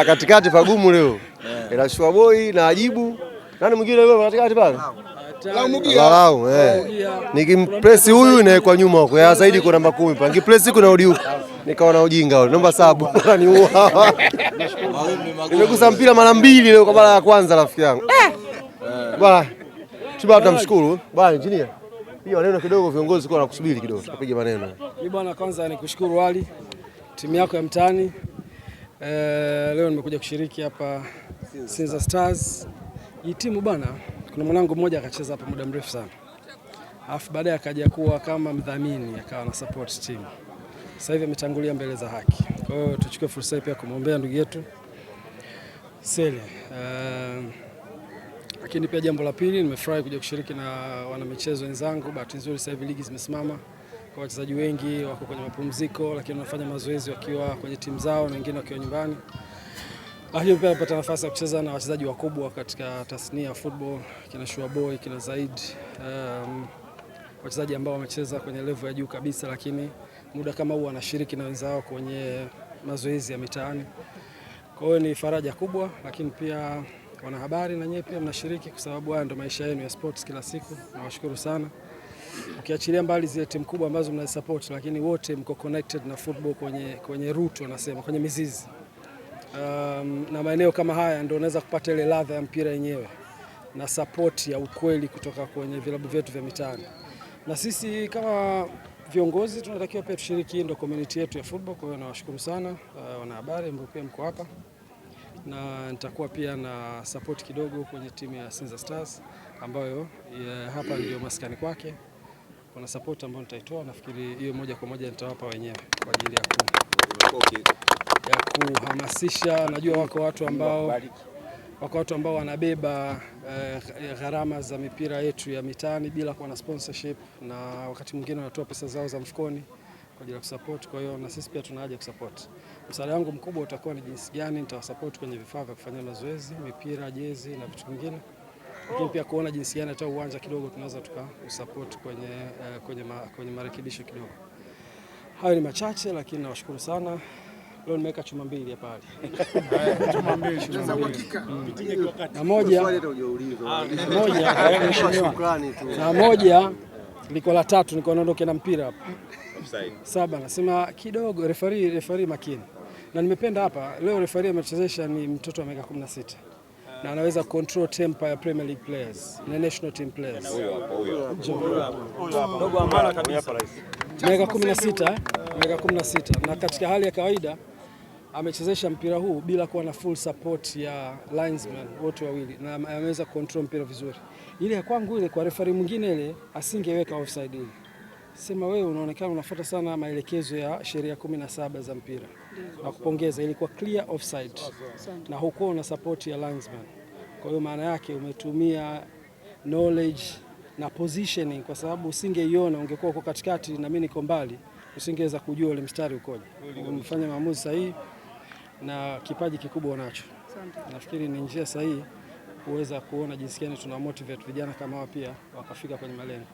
Katikati pagumu leo. Ila Shua Boy na Ajibu. Nani mwingine leo katikati pale? Lau. Nikimpress huyu inawekwa nyuma huko. Ya zaidi kwa namba 10 pale. Nikipress kuna rudi huko. Nikaona ujinga wale. Naomba sabu. Niua. Nimegusa mpira mara 2 leo kwa mara ya kwanza rafiki yangu. Bwana. Tunamshukuru. Bwana engineer. Pia maneno kidogo viongozi kwa nakusubiri kidogo. Tupige maneno. Mimi bwana kwanza nikushukuru Wali. Timu yako ya mtaani. Leo nimekuja kushiriki hapa Sinza Stars. Hii timu bwana, kuna mwanangu mmoja akacheza hapa muda mrefu sana. Alafu baadaye akaja kuwa kama mdhamini, akawa na support team. Sasa hivi ametangulia mbele za haki. Kwa hiyo tuchukue fursa hii pia kumwombea ndugu yetu Sele. Lakini pia jambo la pili, nimefurahi kuja kushiriki na wanamichezo wenzangu. Bahati nzuri sasa hivi ligi zimesimama. Kwa wachezaji wengi wako kwenye mapumziko, lakini wanafanya mazoezi wakiwa kwenye timu zao na wengine wakiwa nyumbani. Lakini pia napata nafasi ya kucheza na wachezaji wakubwa katika tasnia ya football, kina Shua Boy, kina Zaid. Wachezaji ambao wamecheza kwenye level ya juu kabisa, lakini muda kama huu wanashiriki na wenzao kwenye mazoezi ya mitaani. Kwa hiyo ni faraja kubwa, lakini pia wanahabari na nyewe pia mnashiriki kwa sababu haya ndio maisha yenu ya sports kila siku. Nawashukuru sana. Ukiachilia mbali zile timu kubwa ambazo mnazisupport, lakini wote mko connected na football kwenye root wanasema, kwenye mizizi. Na maeneo kama haya ndio unaweza kupata ile ladha ya mpira yenyewe na support ya ukweli kutoka kwenye vilabu vyetu vya mitaani. Na sisi kama viongozi tunatakiwa pia tushiriki, ndio community yetu ya football. Kwa hiyo nawashukuru sana wanahabari ambao pia mko hapa, na nitakuwa pia na support kidogo kwenye timu ya Sinza Stars ambayo hapa ndio maskani kwake. Kuna support ambayo nitaitoa, nafikiri hiyo moja kwa moja nitawapa wenyewe kwa ajili ya kuhamasisha. Najua wako watu ambao wanabeba gharama za mipira yetu ya mitaani bila kuwa na sponsorship, na wakati mwingine wanatoa pesa zao za mfukoni kwa ajili ya kusupport. Kwa hiyo na sisi pia tuna haja kusupport. Msaada wangu mkubwa utakuwa ni jinsi gani nitawasupport kwenye vifaa vya kufanyia mazoezi, mipira, jezi na vitu vingine. Lakini pia kuona jinsi gani hata uwanja kidogo tunaweza tukasupport kwenye marekebisho kidogo. Hayo ni machache, lakini nawashukuru sana. Leo nimeweka chuma 2 hapa hali. Chuma 2. Na moja liko la 3 niko naondoke na mpira hapa. Offside. 7 nasema kidogo referee makini. Na nimependa hapa leo referee amechezesha ni mtoto wa miaka 16. Na anaweza control tempo ya Premier League players, na national team players. Huyo dogo amana kabisa. Miaka 16, na katika hali ya kawaida amechezesha mpira huu bila kuwa na full support ya linesman wote wawili, na ameweza control mpira vizuri. Ile ya kwangu ile kwa referee mwingine ile asingeweka offside ile. Sema wewe unaonekana unafuata sana maelekezo ya sheria 17 za mpira. Na kupongeza, ilikuwa clear offside. Na hukuwa una support ya linesman. Kwa hiyo maana yake umetumia knowledge na positioning, kwa sababu usingeiona ungekuwa uko katikati na mimi niko mbali, usingeweza kujua ule mstari ukoje. Umefanya maamuzi sahihi na kipaji kikubwa unacho. Nafikiri ni njia sahihi kuweza kuona jinsi gani tuna motivate vijana kama wao pia wakafika kwenye malengo.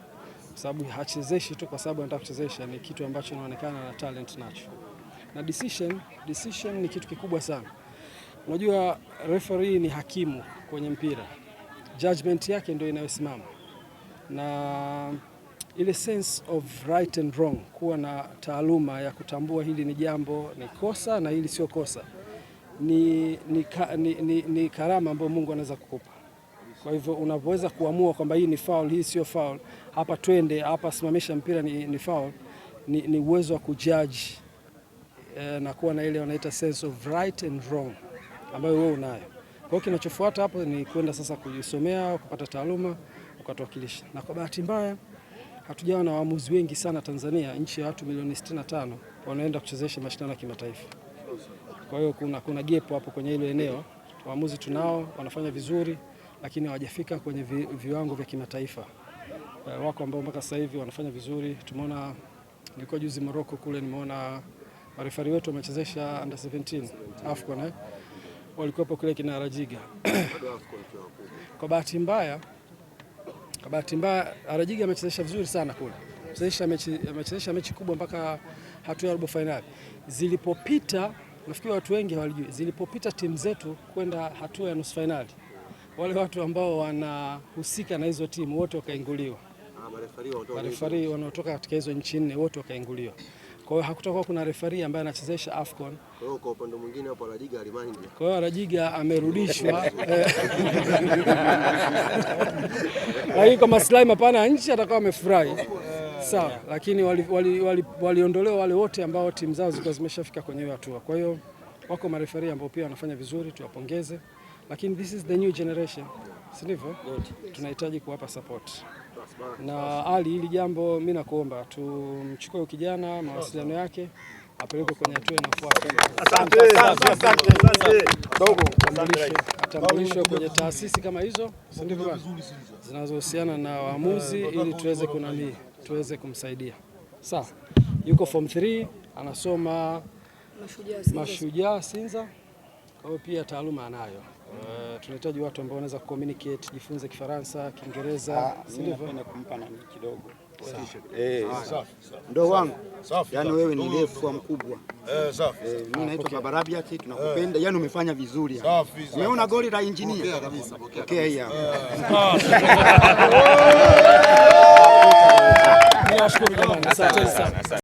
Kwa sababu hachezeshi tu kwa sababu anataka kuchezesha, ni kitu ambacho inaonekana na talent nacho. Na decision ni kitu kikubwa sana. Unajua referee ni hakimu kwenye mpira. Judgment yake ndio inayosimama. Na ile sense of right and wrong, kuwa na taaluma ya kutambua hili ni jambo ni kosa na hili sio kosa, ni karama ambayo Mungu anaweza kukupa. Kwa hivyo unapoweza kuamua kwamba hii ni foul, hii sio foul, hapa twende, hapa simamisha mpira ni foul, ni uwezo wa kujudge na kuwa na ile wanaita sense of right and wrong ambayo wewe unayo. Kwa hiyo kinachofuata hapo ni kwenda sasa kujisomea, kupata taaluma, ukatuwakilisha. Na kwa bahati mbaya hatujawa na waamuzi wengi sana Tanzania, nchi ya watu milioni 65 wanaenda kuchezesha mashindano ya kimataifa. Kwa hiyo kuna gap hapo kwenye ile eneo. Waamuzi tunao wanafanya vizuri, lakini hawajafika kwenye viwango vya kimataifa. Wako ambao mpaka sasa hivi wanafanya vizuri. Tumeona nilikuwa juzi Morocco kule, nimeona marefari wetu wamechezesha under 17 AFCON walikuwa kule kina Arajiga. Kwa bahati mbaya Arajiga amechezesha vizuri sana kule. Amechezesha mechi kubwa mpaka hatua ya robo finali. Zilipopita, nafikiri watu wengi hawalijui, zilipopita timu zetu kwenda hatua ya nusu finali, wale watu ambao wanahusika na hizo timu wote wakainguliwa. Marefari wanaotoka katika hizo nchi 4 wote wakainguliwa. Kwa hiyo hakutakuwa kuna refari ambaye anachezesha AFCON. Kwa hiyo kwa upande mwingine hapo Rajiga alimaindi. Kwa hiyo Rajiga amerudishwa. Lakini kwa maslahi mapana ya nchi atakuwa amefurahi. Sawa, lakini waliondolewa wale wote ambao timu zao zilikuwa zimeshafika kwenye hiyo hatua. Kwa hiyo wako marefari ambao pia wanafanya vizuri, tuwapongeze. Lakini this is the new generation. Si ndivyo? Tunahitaji kuwapa support. Na Ali, hili jambo mimi nakuomba tumchukue kijana, mawasiliano yake apelekwe kwenye hatua inayofuata. Asante. Dogo, atambulishwe kwenye taasisi kama hizo, si ndivyo? Zinazohusiana na waamuzi ili tuweze kumsaidia. Sawa. Yuko form 3, anasoma Mashujaa Sinza. Kwa hiyo pia taaluma anayo. Tunahitaji watu ambao wanaweza communicate, jifunze Kifaransa, Kiingereza, si ndivyo? Napenda kumpa nani kidogo. Ndio wangu. Yaani wewe ni refu mkubwa. Safi. Mimi naitwa Baba Rabiat, tunakupenda. Yaani umefanya vizuri. Umeona goli la engineer kabisa. Okay hapa. Nashukuru jamani. Asante sana.